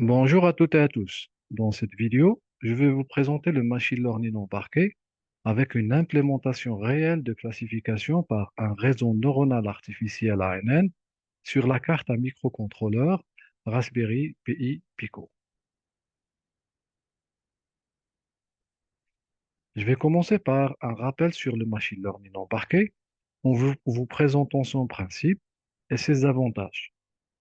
Bonjour à toutes et à tous. Dans cette vidéo, je vais vous présenter le machine learning embarqué avec une implémentation réelle de classification par un réseau neuronal artificiel ANN sur la carte à microcontrôleur Raspberry Pi Pico. Je vais commencer par un rappel sur le machine learning embarqué en vous présentant son principe et ses avantages.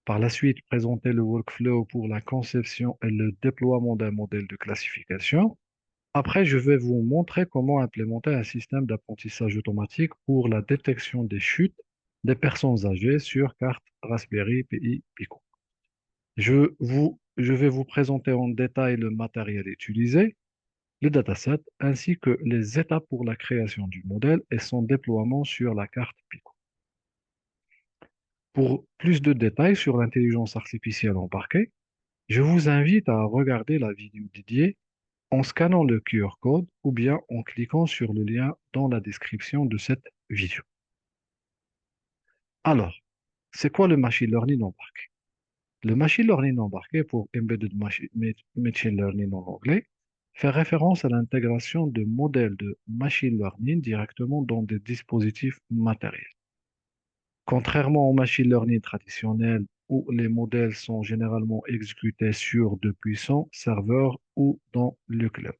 Par la suite, présenter le workflow pour la conception et le déploiement d'un modèle de classification. Après, je vais vous montrer comment implémenter un système d'apprentissage automatique pour la détection des chutes des personnes âgées sur carte Raspberry Pi Pico. Je vais vous présenter en détail le matériel utilisé, le dataset, ainsi que les étapes pour la création du modèle et son déploiement sur la carte Pico. Pour plus de détails sur l'intelligence artificielle embarquée, je vous invite à regarder la vidéo dédiée en scannant le QR code ou bien en cliquant sur le lien dans la description de cette vidéo. Alors, c'est quoi le machine learning embarqué? Le machine learning embarqué, pour Machine Learning en anglais, fait référence à l'intégration de modèles de machine learning directement dans des dispositifs matériels. Contrairement au machine learning traditionnel, où les modèles sont généralement exécutés sur de puissants serveurs ou dans le cloud.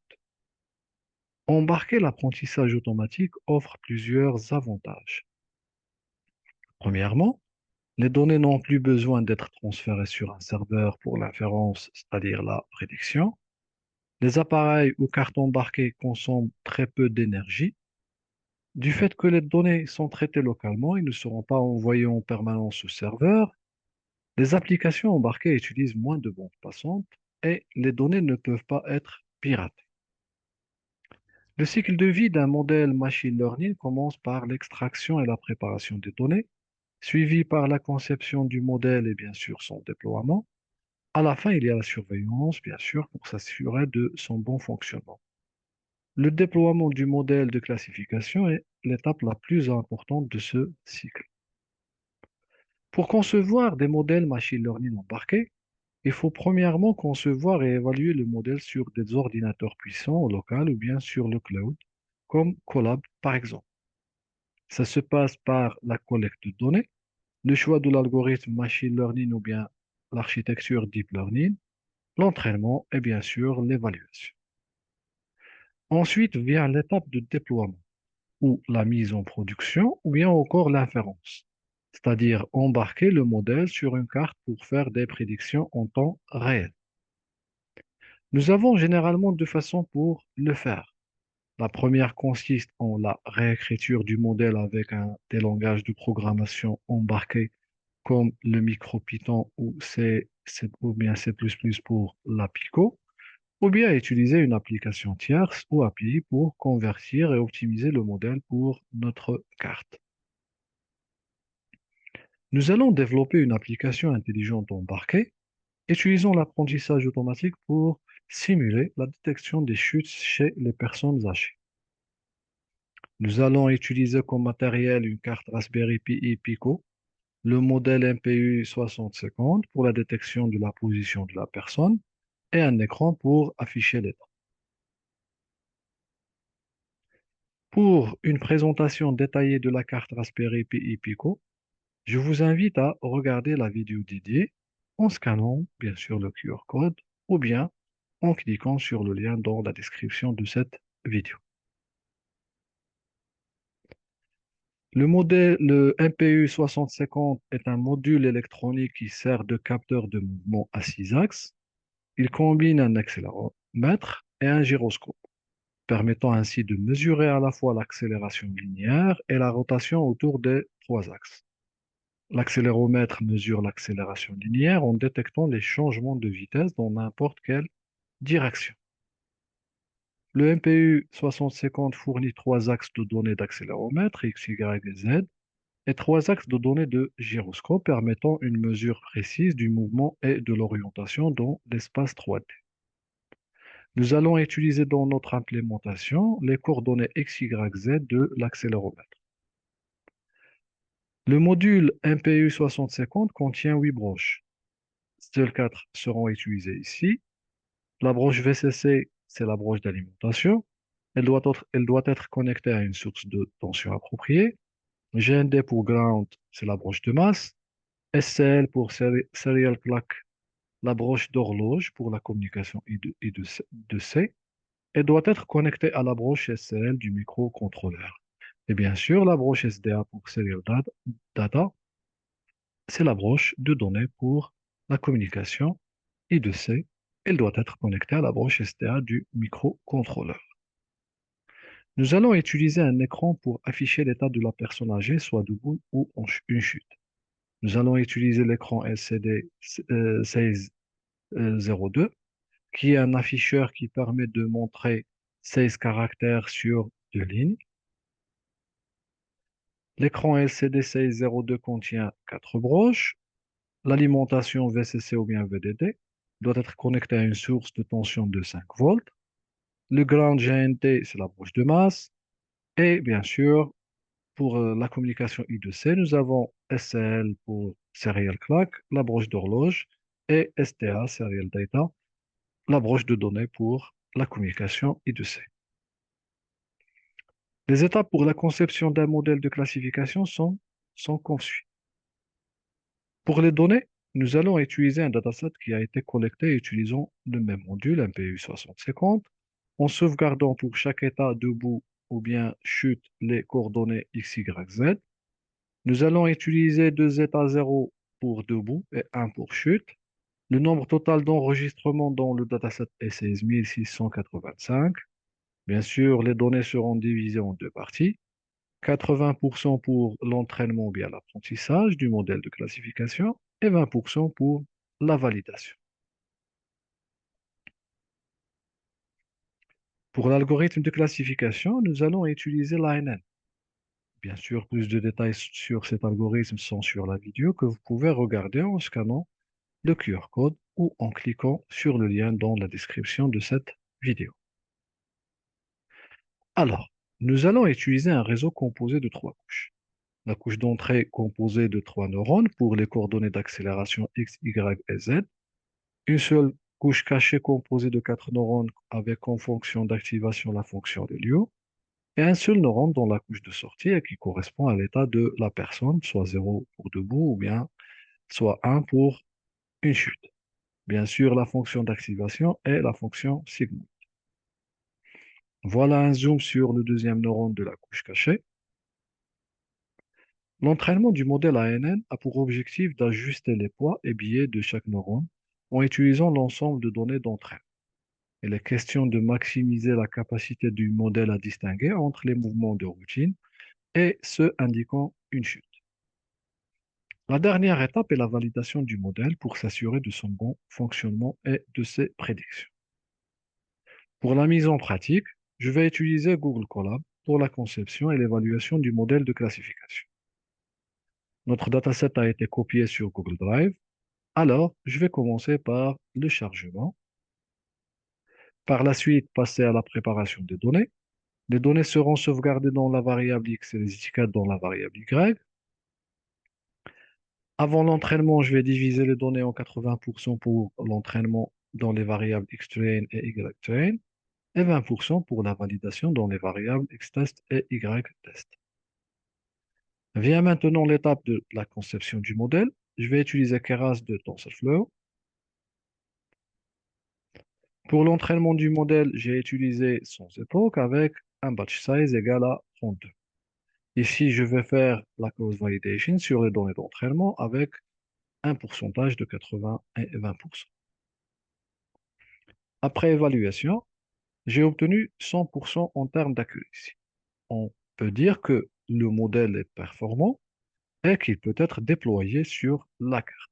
Embarquer l'apprentissage automatique offre plusieurs avantages. Premièrement, les données n'ont plus besoin d'être transférées sur un serveur pour l'inférence, c'est-à-dire la prédiction. Les appareils ou cartes embarquées consomment très peu d'énergie. Du fait que les données sont traitées localement et ne seront pas envoyées en permanence au serveur, les applications embarquées utilisent moins de bandes passantes et les données ne peuvent pas être piratées. Le cycle de vie d'un modèle machine learning commence par l'extraction et la préparation des données, suivi par la conception du modèle et bien sûr son déploiement. À la fin, il y a la surveillance, bien sûr, pour s'assurer de son bon fonctionnement. Le déploiement du modèle de classification est l'étape la plus importante de ce cycle. Pour concevoir des modèles machine learning embarqués, il faut premièrement concevoir et évaluer le modèle sur des ordinateurs puissants au local ou bien sur le cloud, comme Colab par exemple. Ça se passe par la collecte de données, le choix de l'algorithme machine learning ou bien l'architecture deep learning, l'entraînement et bien sûr l'évaluation. Ensuite vient l'étape de déploiement ou la mise en production ou bien encore l'inférence, c'est-à-dire embarquer le modèle sur une carte pour faire des prédictions en temps réel. Nous avons généralement deux façons pour le faire. La première consiste en la réécriture du modèle avec des langages de programmation embarqués comme le MicroPython ou ou bien C++ pour la Pico, ou bien utiliser une application tierce ou API pour convertir et optimiser le modèle pour notre carte. Nous allons développer une application intelligente embarquée utilisant l'apprentissage automatique pour simuler la détection des chutes chez les personnes âgées. Nous allons utiliser comme matériel une carte Raspberry Pi Pico, le modèle MPU 6050 pour la détection de la position de la personne et un écran pour afficher l'état. Pour une présentation détaillée de la carte Raspberry Pi Pico, je vous invite à regarder la vidéo dédiée en scannant bien sûr le QR code ou bien en cliquant sur le lien dans la description de cette vidéo. Le MPU 6050 est un module électronique qui sert de capteur de mouvement à 6 axes. Il combine un accéléromètre et un gyroscope, permettant ainsi de mesurer à la fois l'accélération linéaire et la rotation autour des trois axes. L'accéléromètre mesure l'accélération linéaire en détectant les changements de vitesse dans n'importe quelle direction. Le MPU 6050 fournit trois axes de données d'accéléromètre, X, Y et Z, et trois axes de données de gyroscope permettant une mesure précise du mouvement et de l'orientation dans l'espace 3D. Nous allons utiliser dans notre implémentation les coordonnées X, Y, Z de l'accéléromètre. Le module MPU 6050 contient 8 broches. Seuls quatre seront utilisés ici. La broche VCC, c'est la broche d'alimentation. Elle doit être connectée à une source de tension appropriée. GND pour ground, c'est la broche de masse. SCL pour serial clock, la broche d'horloge pour la communication I2C. Elle doit être connectée à la broche SCL du microcontrôleur. Et bien sûr, la broche SDA pour serial data, c'est la broche de données pour la communication I2C. Elle doit être connectée à la broche SDA du microcontrôleur. Nous allons utiliser un écran pour afficher l'état de la personne âgée, soit debout ou en une chute. Nous allons utiliser l'écran LCD 1602, qui est un afficheur qui permet de montrer 16 caractères sur deux lignes. L'écran LCD 1602 contient quatre broches. L'alimentation VCC ou bien VDD doit être connectée à une source de tension de 5 volts. Le ground GNT, c'est la broche de masse. Et bien sûr, pour la communication I2C, nous avons SCL pour Serial Clock, la broche d'horloge, et STA, Serial Data, la broche de données pour la communication I2C. Les étapes pour la conception d'un modèle de classification sont comme suit. Pour les données, nous allons utiliser un dataset qui a été collecté utilisant le même module, MPU 6050, en sauvegardant pour chaque état debout ou bien chute les coordonnées X, Y, Z. Nous allons utiliser deux états 0 pour debout et 1 pour chute. Le nombre total d'enregistrements dans le dataset est 16 685. Bien sûr, les données seront divisées en deux parties. 80% pour l'entraînement ou bien l'apprentissage du modèle de classification et 20% pour la validation. Pour l'algorithme de classification, nous allons utiliser l'ANN. Bien sûr, plus de détails sur cet algorithme sont sur la vidéo que vous pouvez regarder en scannant le QR code ou en cliquant sur le lien dans la description de cette vidéo. Alors, nous allons utiliser un réseau composé de trois couches. La couche d'entrée composée de trois neurones pour les coordonnées d'accélération X, Y et Z. Une seule couche cachée composée de quatre neurones avec comme fonction d'activation la fonction de Liouville. Et un seul neurone dans la couche de sortie et qui correspond à l'état de la personne, soit 0 pour debout ou bien soit 1 pour une chute. Bien sûr, la fonction d'activation est la fonction sigma. Voilà un zoom sur le deuxième neurone de la couche cachée. L'entraînement du modèle ANN a pour objectif d'ajuster les poids et biais de chaque neurone en utilisant l'ensemble de données d'entraînement. Il est question de maximiser la capacité du modèle à distinguer entre les mouvements de routine et ceux indiquant une chute. La dernière étape est la validation du modèle pour s'assurer de son bon fonctionnement et de ses prédictions. Pour la mise en pratique, je vais utiliser Google Colab pour la conception et l'évaluation du modèle de classification. Notre dataset a été copié sur Google Drive. Alors, je vais commencer par le chargement. Par la suite, passer à la préparation des données. Les données seront sauvegardées dans la variable X et les étiquettes dans la variable Y. Avant l'entraînement, je vais diviser les données en 80% pour l'entraînement dans les variables Xtrain et YTrain et 20% pour la validation dans les variables Xtest et YTest. Vient maintenant l'étape de la conception du modèle. Je vais utiliser Keras de TensorFlow. Pour l'entraînement du modèle, j'ai utilisé sans époque avec un batch size égal à 32. Ici, je vais faire la cause validation sur les données d'entraînement avec un pourcentage de 80 et 20%. Après évaluation, j'ai obtenu 100% en termes d'accuracy. On peut dire que le modèle est performant et qu'il peut être déployé sur la carte.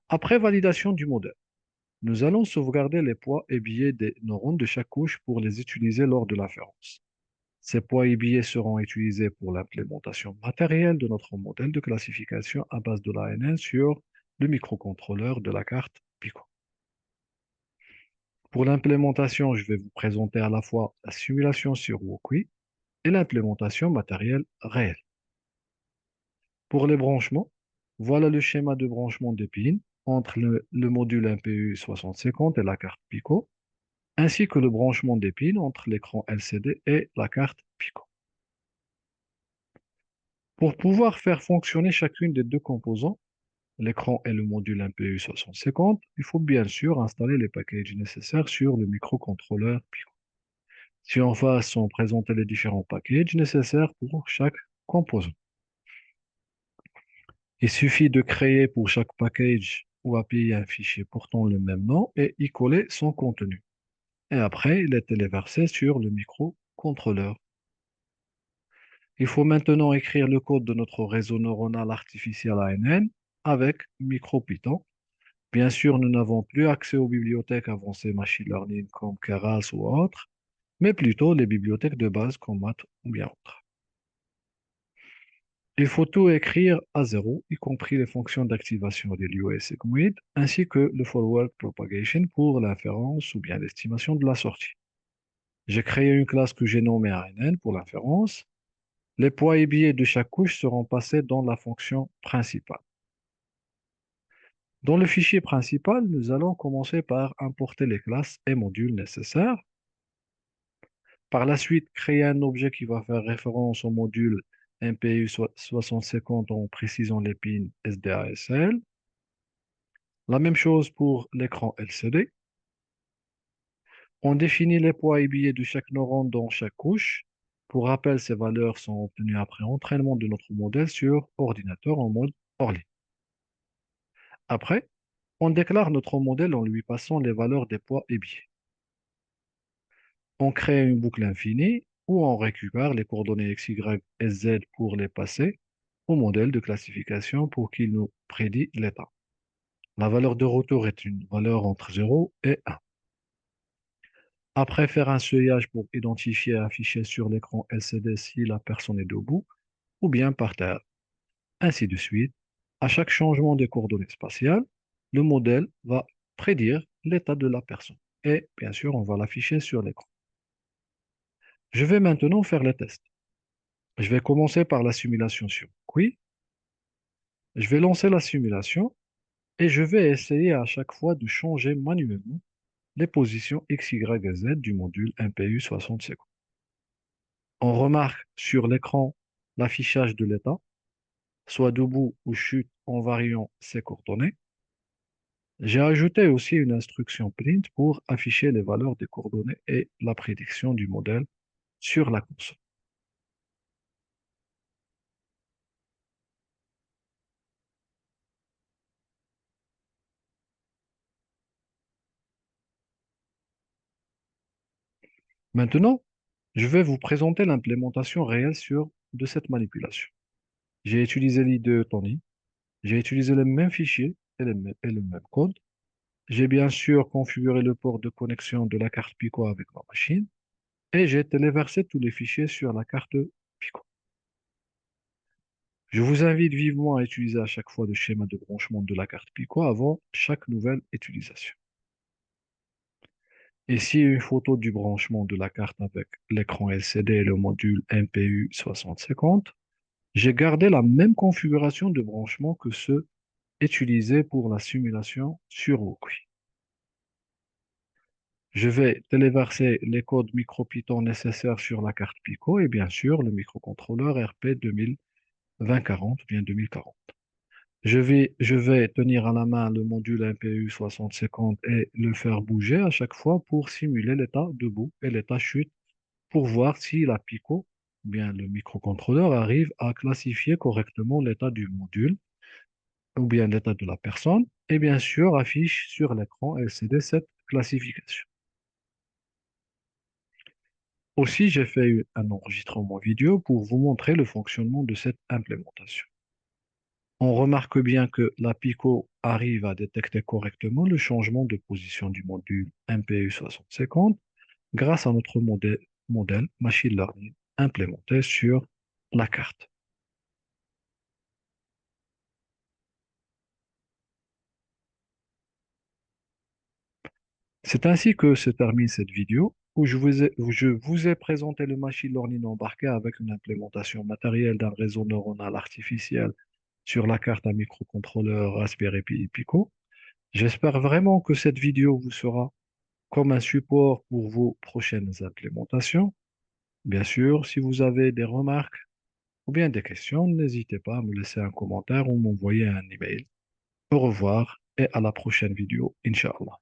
Après validation du modèle, nous allons sauvegarder les poids et biais des neurones de chaque couche pour les utiliser lors de l'inférence. Ces poids et biais seront utilisés pour l'implémentation matérielle de notre modèle de classification à base de l'ANN sur le microcontrôleur de la carte Pico. Pour l'implémentation, je vais vous présenter à la fois la simulation sur Wokwi et l'implémentation matérielle réelle. Pour les branchements, voilà le schéma de branchement des pins entre le module MPU 6050 et la carte Pico, ainsi que le branchement des pins entre l'écran LCD et la carte Pico. Pour pouvoir faire fonctionner chacune des deux composants, l'écran et le module MPU 6050, il faut bien sûr installer les packages nécessaires sur le microcontrôleur Pico. Si en face sont présentés les différents packages nécessaires pour chaque composant. Il suffit de créer pour chaque package ou API un fichier portant le même nom et y coller son contenu. Et après, il est téléversé sur le microcontrôleur. Il faut maintenant écrire le code de notre réseau neuronal artificiel ANN avec MicroPython. Bien sûr, nous n'avons plus accès aux bibliothèques avancées machine learning comme Keras ou autres, mais plutôt les bibliothèques de base comme Math ou bien autres. Il faut tout écrire à zéro, y compris les fonctions d'activation des lieux et sigmoid, ainsi que le forward propagation pour l'inférence ou bien l'estimation de la sortie. J'ai créé une classe que j'ai nommée ANN pour l'inférence. Les poids et biais de chaque couche seront passés dans la fonction principale. Dans le fichier principal, nous allons commencer par importer les classes et modules nécessaires. Par la suite, créer un objet qui va faire référence au module MPU 6050 en précisant les pins SDASL. La même chose pour l'écran LCD. On définit les poids et biais de chaque neurone dans chaque couche. Pour rappel, ces valeurs sont obtenues après entraînement de notre modèle sur ordinateur en mode hors ligne. Après, on déclare notre modèle en lui passant les valeurs des poids et biais. On crée une boucle infinie où on récupère les coordonnées x, y et z pour les passer au modèle de classification pour qu'il nous prédit l'état. La valeur de retour est une valeur entre 0 et 1. Après, faire un seuillage pour identifier et afficher sur l'écran LCD si la personne est debout ou bien par terre. Ainsi de suite. À chaque changement des coordonnées spatiales, le modèle va prédire l'état de la personne. Et bien sûr, on va l'afficher sur l'écran. Je vais maintenant faire les tests. Je vais commencer par la simulation sur Cui. Je vais lancer la simulation et je vais essayer à chaque fois de changer manuellement les positions X, Y et Z du module MPU 60 secondes. On remarque sur l'écran l'affichage de l'état, soit debout ou chute en variant ses coordonnées. J'ai ajouté aussi une instruction print pour afficher les valeurs des coordonnées et la prédiction du modèle sur la console. Maintenant, je vais vous présenter l'implémentation réelle de cette manipulation. J'ai utilisé l'IDE Tony, j'ai utilisé les mêmes fichiers et le même code. J'ai bien sûr configuré le port de connexion de la carte Pico avec ma machine et j'ai téléversé tous les fichiers sur la carte Pico. Je vous invite vivement à utiliser à chaque fois le schéma de branchement de la carte Pico avant chaque nouvelle utilisation. Ici, une photo du branchement de la carte avec l'écran LCD et le module MPU 6050. J'ai gardé la même configuration de branchement que ceux utilisés pour la simulation sur Wokwi. Je vais téléverser les codes MicroPython nécessaires sur la carte Pico et bien sûr le microcontrôleur RP 2040 ou bien 2040. Je vais tenir à la main le module MPU 6050 et le faire bouger à chaque fois pour simuler l'état debout et l'état chute pour voir si la Pico, bien le microcontrôleur, arrive à classifier correctement l'état du module ou bien l'état de la personne et bien sûr affiche sur l'écran LCD cette classification. Aussi, j'ai fait un enregistrement vidéo pour vous montrer le fonctionnement de cette implémentation. On remarque bien que la Pico arrive à détecter correctement le changement de position du module MPU 6050 grâce à notre modèle machine learning implémenté sur la carte. C'est ainsi que se termine cette vidéo où je vous ai présenté le machine learning embarqué avec une implémentation matérielle d'un réseau neuronal artificiel sur la carte à microcontrôleur Raspberry Pi Pico. J'espère vraiment que cette vidéo vous sera comme un support pour vos prochaines implémentations. Bien sûr, si vous avez des remarques ou bien des questions, n'hésitez pas à me laisser un commentaire ou m'envoyer un email. Au revoir et à la prochaine vidéo, Inch'Allah.